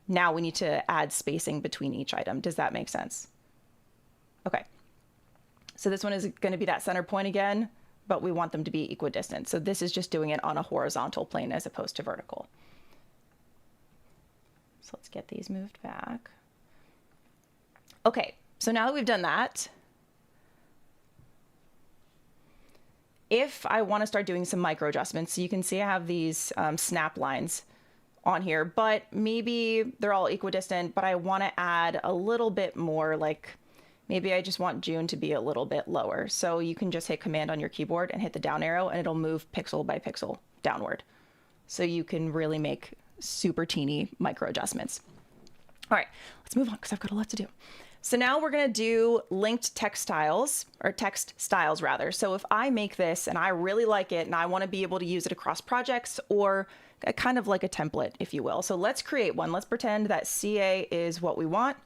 now we need to add spacing between each item. Does that make sense? Okay. So this one is going to be that center point again, but we want them to be equidistant. So this is just doing it on a horizontal plane as opposed to vertical. So let's get these moved back. Okay, so now that we've done that, if I want to start doing some micro adjustments, so you can see I have these snap lines on here, but maybe they're all equidistant, but I want to add a little bit more, like maybe I just want June to be a little bit lower. So you can just hit Command on your keyboard and hit the down arrow and it'll move pixel by pixel downward. So you can really make super teeny micro adjustments. All right, let's move on because I've got a lot to do. So now we're going to do linked text styles, or text styles rather. So if I make this and I really like it and I want to be able to use it across projects or kind of like a template, if you will. So let's create one. Let's pretend that CA is what we want.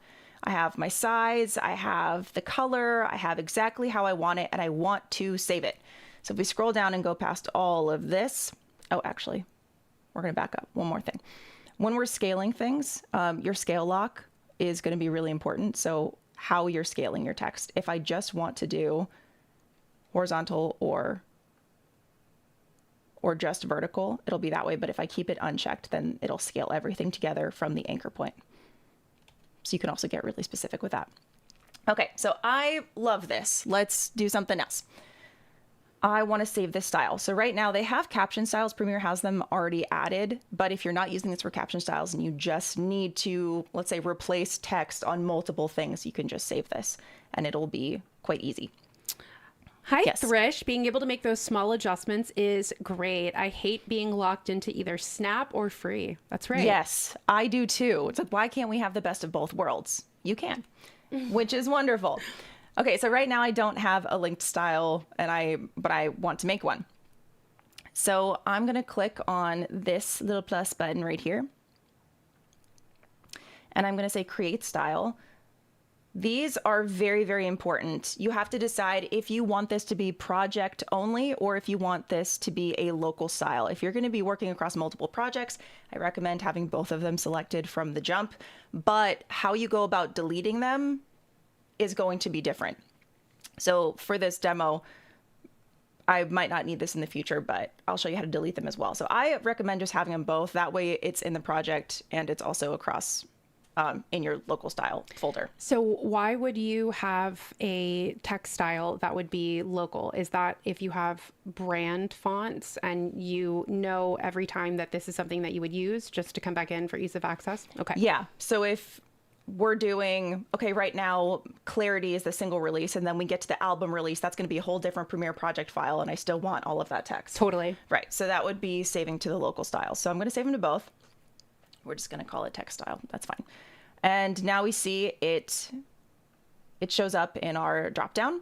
I have my size, I have the color, I have exactly how I want it, and I want to save it. So if we scroll down and go past all of this, oh, actually, we're going to back up. One more thing. When we're scaling things, your scale lock is going to be really important. So how you're scaling your text. If I just want to do horizontal or just vertical, it'll be that way. But if I keep it unchecked, then it'll scale everything together from the anchor point. So you can also get really specific with that. Okay, so I love this. Let's do something else. I want to save this style. So right now they have caption styles. Premiere has them already added. But if you're not using this for caption styles and you just need to, let's say, replace text on multiple things, you can just save this and it'll be quite easy. Hi, yes. Thrish. Being able to make those small adjustments is great. I hate being locked into either Snap or Free. That's right. Yes, I do too. It's like, why can't we have the best of both worlds? You can, which is wonderful. Okay, so right now I don't have a linked style, but I want to make one. So I'm going to click on this little plus button right here. And I'm going to say create style. These are very, very important. You have to decide if you want this to be project only or if you want this to be a local style. If you're going to be working across multiple projects, I recommend having both of them selected from the jump. But how you go about deleting them is going to be different. So for this demo, I might not need this in the future, but I'll show you how to delete them as well. So I recommend just having them both. That way it's in the project and it's also across in your local style folder. So why would you have a text style that would be local? Is that if you have brand fonts and you know every time that this is something that you would use just to come back in for ease of access? Okay. Yeah. So if we're doing, okay, right now, Clarity is the single release, and then we get to the album release, that's going to be a whole different Premiere project file, and I still want all of that text. Totally. Right. So that would be saving to the local style. So I'm going to save them to both. We're just going to call it text style. That's fine. And now we see it shows up in our dropdown.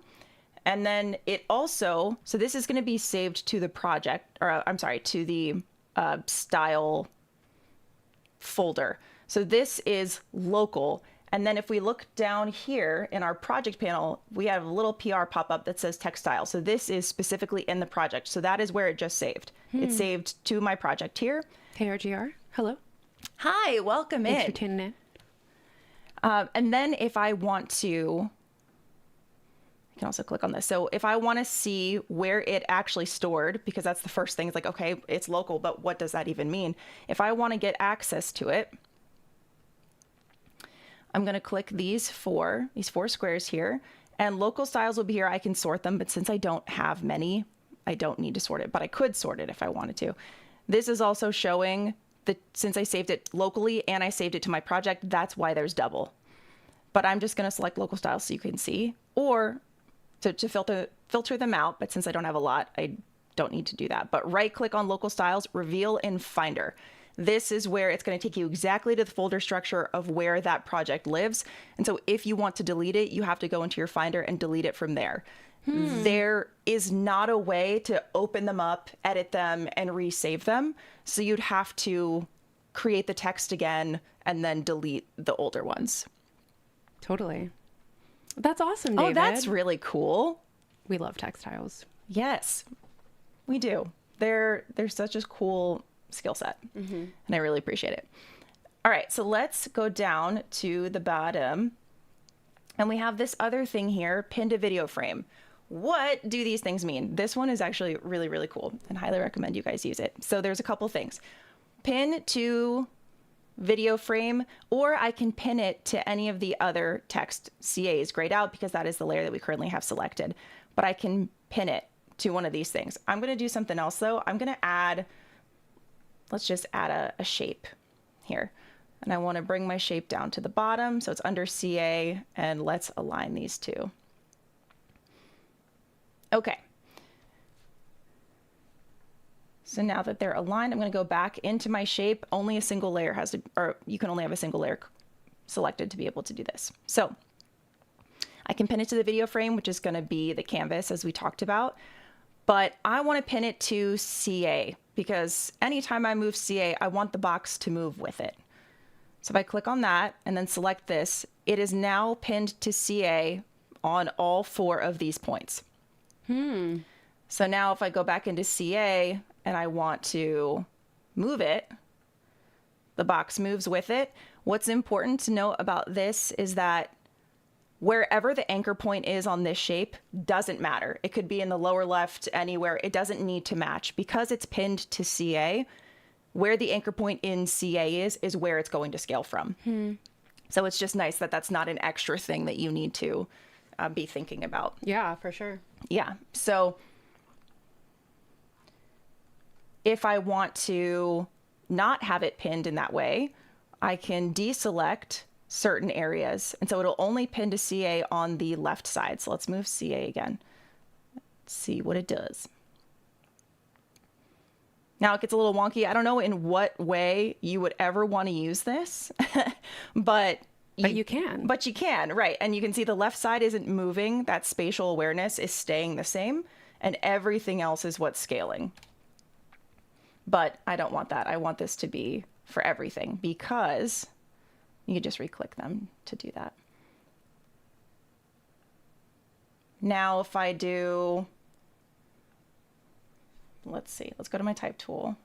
And then it also, so this is going to be saved to the project, or I'm sorry, to the style folder. So this is local. And then if we look down here in our project panel, we have a little PR pop-up that says textile. So this is specifically in the project. So that is where it just saved. It's saved to my project here. Hey, RGR. Hello. Hi, welcome in. Thanks for tuning in. And then if I want to, I can also click on this. So if I want to see where it actually stored, because that's the first thing, it's like, okay, it's local, but what does that even mean? If I want to get access to it, I'm going to click these four squares here, and local styles will be here. I can sort them, but since I don't have many, I don't need to sort it, but I could sort it if I wanted to. This is also showing that since I saved it locally and I saved it to my project, that's why there's double. But I'm just going to select local styles so you can see, or to filter them out. But since I don't have a lot, I don't need to do that. But right click on local styles, reveal in Finder. This is where it's going to take you exactly to the folder structure of where that project lives. And so if you want to delete it, you have to go into your Finder and delete it from there. There is not a way to open them up, edit them, and resave them. So you'd have to create the text again and then delete the older ones. Totally. That's awesome, David. Oh, that's really cool. We love textiles. Yes, we do. They're such a cool skill set, and I really appreciate it. All right, so let's go down to the bottom, and we have this other thing here, pin to video frame. What do these things mean? This one is actually really, really cool, and highly recommend you guys use it. So there's a couple things. Pin to video frame, or I can pin it to any of the other text. CA is grayed out because that is the layer that we currently have selected, but I can pin it to one of these things. I'm going to do something else though. I'm going to add, let's just add a shape here. And I want to bring my shape down to the bottom. So it's under CA, and let's align these two. Okay. So now that they're aligned, I'm going to go back into my shape. Only a single layer has to, or you can only have a single layer selected to be able to do this. So I can pin it to the video frame, which is going to be the canvas as we talked about, but I want to pin it to CA because anytime I move CA, I want the box to move with it. So if I click on that and then select this, it is now pinned to CA on all four of these points. So now if I go back into CA and I want to move it, the box moves with it. What's important to note about this is that wherever the anchor point is on this shape doesn't matter. It could be in the lower left, anywhere. It doesn't need to match. Because it's pinned to CA, where the anchor point in CA is where it's going to scale from. So it's just nice that that's not an extra thing that you need to be thinking about. Yeah, for sure. Yeah. So if I want to not have it pinned in that way, I can deselect certain areas. And so it'll only pin to CA on the left side. So let's move CA again. Let's see what it does. Now it gets a little wonky. I don't know in what way you would ever want to use this, but you can. But you can, right. And you can see the left side isn't moving. That spatial awareness is staying the same, and everything else is what's scaling. But I don't want that. I want this to be for everything because you can just re-click them to do that. Now if I do, let's see, let's go to my type tool.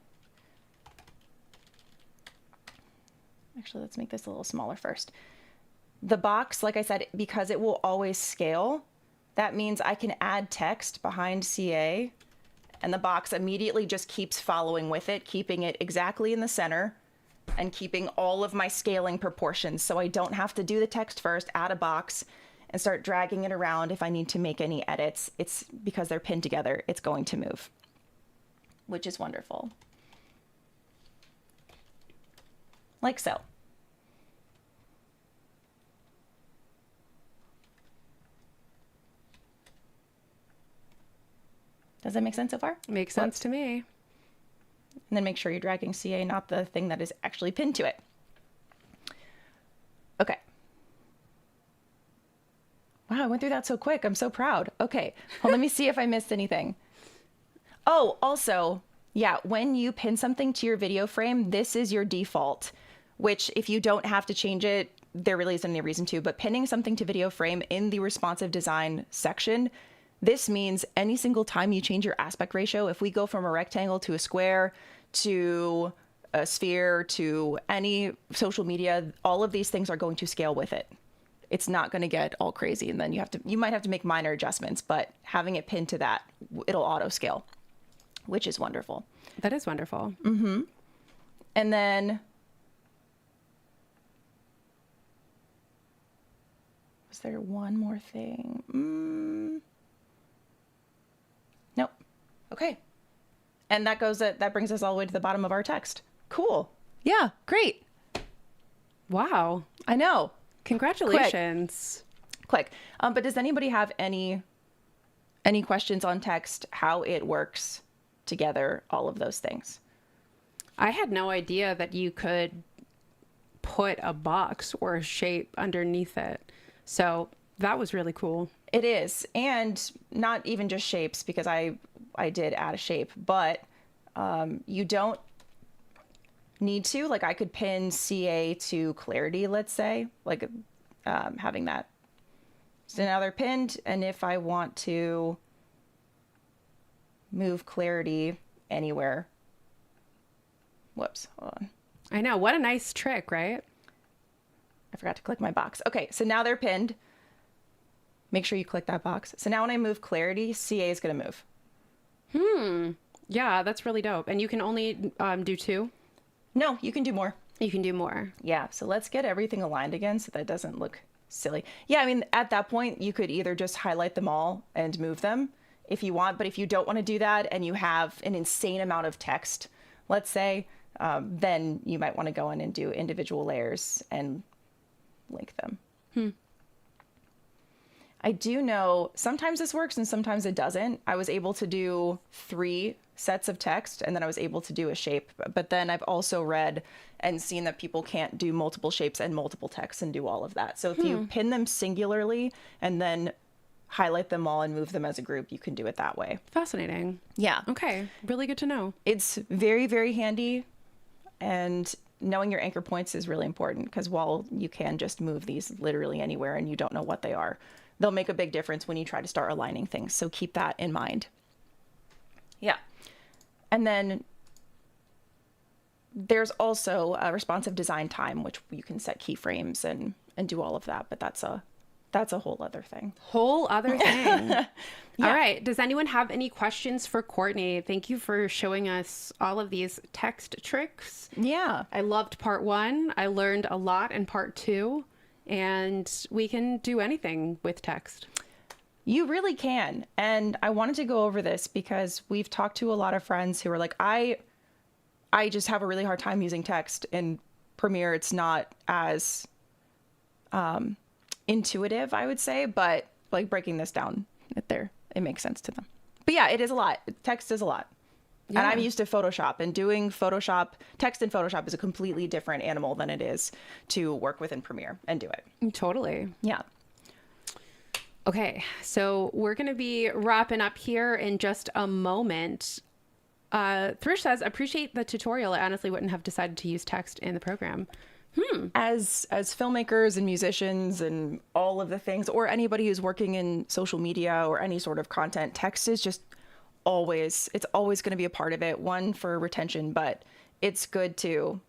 Actually, let's make this a little smaller first. The box, like I said, because it will always scale, that means I can add text behind CA, and the box immediately just keeps following with it, keeping it exactly in the center and keeping all of my scaling proportions. So I don't have to do the text first, add a box, and start dragging it around if I need to make any edits. It's because they're pinned together, it's going to move, which is wonderful. Like so. Does that make sense so far? Makes sense to me. And then make sure you're dragging CA, not the thing that is actually pinned to it. Okay. Wow, I went through that so quick. I'm so proud. Okay, well, let me see if I missed anything. Oh, also, yeah, when you pin something to your video frame, this is your default, which if you don't have to change it, there really isn't any reason to, but pinning something to video frame in the responsive design section, this means any single time you change your aspect ratio, if we go from a rectangle to a square to a sphere to any social media, all of these things are going to scale with it. It's not going to get all crazy, and then you might have to make minor adjustments, but having it pinned to that, it'll auto scale, which is wonderful. That is wonderful. Mm-hmm. And then was there one more thing? Nope. Okay. And that brings us all the way to the bottom of our text. Cool. Yeah, great. Wow. I know. Congratulations. Quick. But does anybody have any questions on text, how it works together, all of those things? I had no idea that you could put a box or a shape underneath it. So that was really cool. It is. And not even just shapes, because I did add a shape, but you don't need to. Like, I could pin CA to clarity, let's say, like having that. So now they're pinned, and if I want to move clarity anywhere, whoops, hold on. I know. What a nice trick, right? I forgot to click my box. Okay, so now they're pinned. Make sure you click that box. So now when I move clarity, CA is going to move. Yeah, that's really dope. And you can only do 2? No, you can do more. You can do more. Yeah, so let's get everything aligned again so that doesn't look silly. Yeah, I mean, at that point, you could either just highlight them all and move them if you want. But if you don't want to do that and you have an insane amount of text, let's say, then you might want to go in and do individual layers and link them. I do know sometimes this works and sometimes it doesn't. I was able to do 3 sets of text, and then I was able to do a shape. But then I've also read and seen that people can't do multiple shapes and multiple texts and do all of that. So if you pin them singularly and then highlight them all and move them as a group, you can do it that way. Fascinating. Yeah. Okay. Really good to know. It's very, very handy. And knowing your anchor points is really important, because while you can just move these literally anywhere and you don't know what they are, they'll make a big difference when you try to start aligning things. So keep that in mind. Yeah. And then there's also a responsive design time, which you can set keyframes and do all of that. But that's a whole other thing. Whole other thing. Yeah. All right. Does anyone have any questions for Courtney? Thank you for showing us all of these text tricks. Yeah. I loved part 1. I learned a lot in part 2. And we can do anything with text. You really can. And I wanted to go over this because we've talked to a lot of friends who are like, I just have a really hard time using text in Premiere. It's not as intuitive, I would say, but like breaking this down it makes sense to them. But yeah, it is a lot. Text is a lot. Yeah. And I'm used to Photoshop, and doing Photoshop, text in Photoshop is a completely different animal than it is to work with in Premiere and do it. Totally. Yeah. Okay, so we're going to be wrapping up here in just a moment. Thrish says, appreciate the tutorial. I honestly wouldn't have decided to use text in the program. As filmmakers and musicians and all of the things, or anybody who's working in social media or any sort of content, text is just it's always going to be a part of it. One, for retention, but it's good to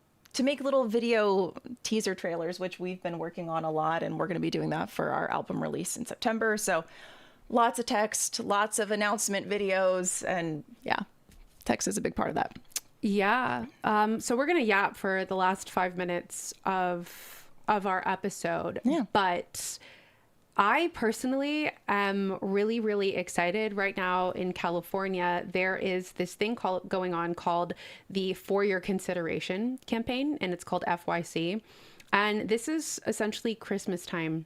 make little video teaser trailers, which we've been working on a lot, and we're going to be doing that for our album release in September. So lots of text, lots of announcement videos, and yeah, text is a big part of that. Yeah. So we're gonna yap for the last 5 minutes of our episode. Yeah. But I personally am really, really excited right now in California. There is this thing going on called the For Your Consideration campaign, and it's called FYC. And this is essentially Christmas time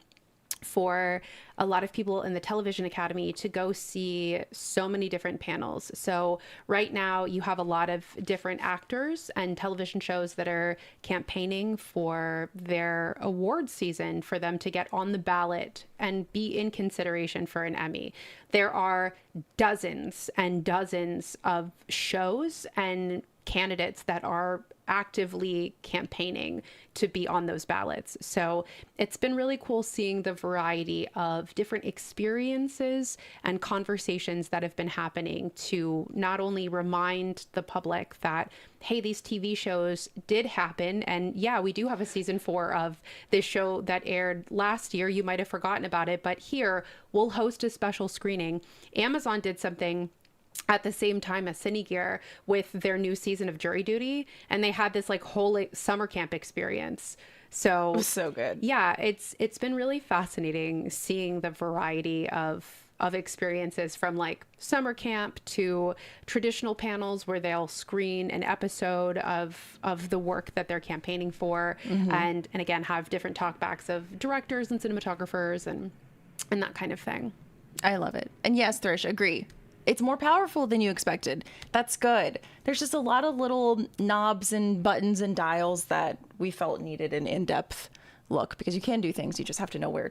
for a lot of people in the Television Academy to go see so many different panels. So right now you have a lot of different actors and television shows that are campaigning for their award season for them to get on the ballot and be in consideration for an Emmy. There are dozens and dozens of shows and candidates that are actively campaigning to be on those ballots. So it's been really cool seeing the variety of different experiences and conversations that have been happening to not only remind the public that, hey, these TV shows did happen. And yeah, we do have a season 4 of this show that aired last year. You might have forgotten about it, but here we'll host a special screening. Amazon did something at the same time as Cinegear with their new season of Jury Duty, and they had this like whole summer camp experience. So It was so good. yeah, it's been really fascinating seeing the variety of experiences, from like summer camp to traditional panels where they'll screen an episode of the work that they're campaigning for, and again have different talkbacks of directors and cinematographers and that kind of thing. I love it. And yes, Thrish, agree. It's more powerful than you expected. That's good. There's just a lot of little knobs and buttons and dials that we felt needed an in-depth look, because you can do things. You just have to know where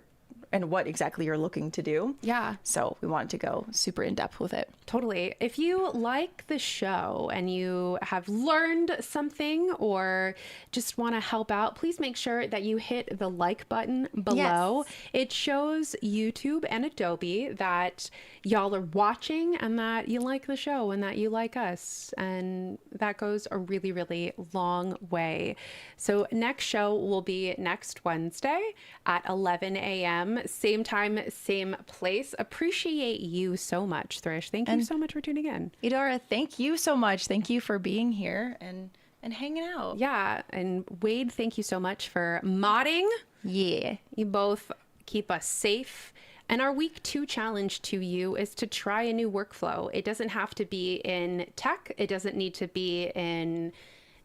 and what exactly you're looking to do. Yeah. So we wanted to go super in-depth with it. Totally. If you like the show and you have learned something or just want to help out, please make sure that you hit the like button below. Yes. It shows YouTube and Adobe that y'all are watching and that you like the show and that you like us. And that goes a really, really long way. So next show will be next Wednesday at 11 a.m. Same time, same place. Appreciate you so much, Thrish. Thank you so much for tuning in. Idara, thank you so much. Thank you for being here and hanging out. Yeah. And Wade, thank you so much for modding. Yeah. You both keep us safe. And our week 2 challenge to you is to try a new workflow. It doesn't have to be in tech. It doesn't need to be in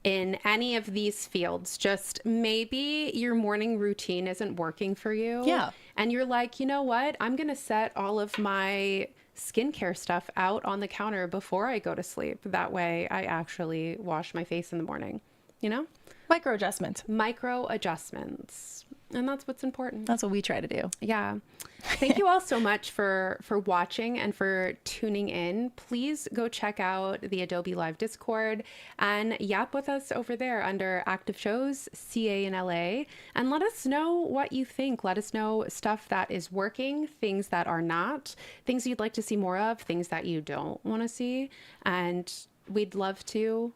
any of these fields. Just maybe your morning routine isn't working for you. Yeah. And you're like, you know what? I'm going to set all of my skincare stuff out on the counter before I go to sleep. That way I actually wash my face in the morning, you know? Micro adjustments. Micro adjustments. And that's what's important. That's what we try to do. Yeah. Thank you all so much for watching and for tuning in. Please go check out the Adobe Live Discord and yap with us over there under Active Shows, CA in LA. And let us know what you think. Let us know stuff that is working, things that are not, things you'd like to see more of, things that you don't want to see. And we'd love to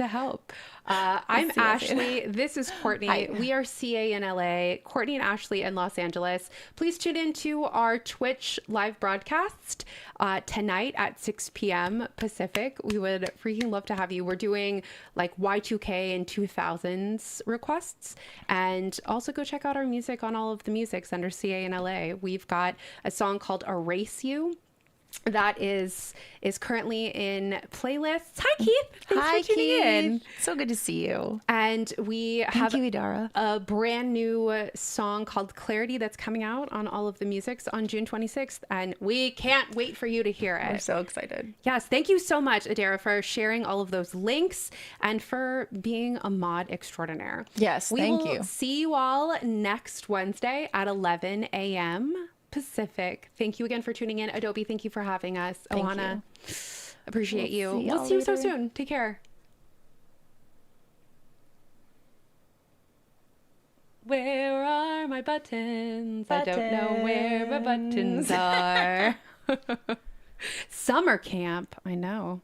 help. I'm Ashleigh. This is Courtney. Hi. We are CA in LA, Courtney and Ashleigh in Los Angeles. Please tune into our Twitch live broadcast tonight at 6 p.m. Pacific. We would freaking love to have you. We're doing like Y2K and 2000s requests. And also go check out our music on all of the musics under CA in LA. We've got a song called Erase You that is currently in playlists. Hi, Keith. Thanks for tuning in. So good to see you. And we have Thank you, Idara. a brand new song called Clarity that's coming out on all of the musics on June 26th. And we can't wait for you to hear it. We're so excited. Yes. Thank you so much, Idara, for sharing all of those links and for being a mod extraordinaire. Yes, thank We you. will see you all next Wednesday at 11 a.m. Pacific. Thank you again for tuning in. Adobe, thank you for having us. Thank Alana, appreciate We'll you. see We'll y'all see you so later. soon. Take care. Where are my buttons? I don't know where my buttons are. Summer camp. I know.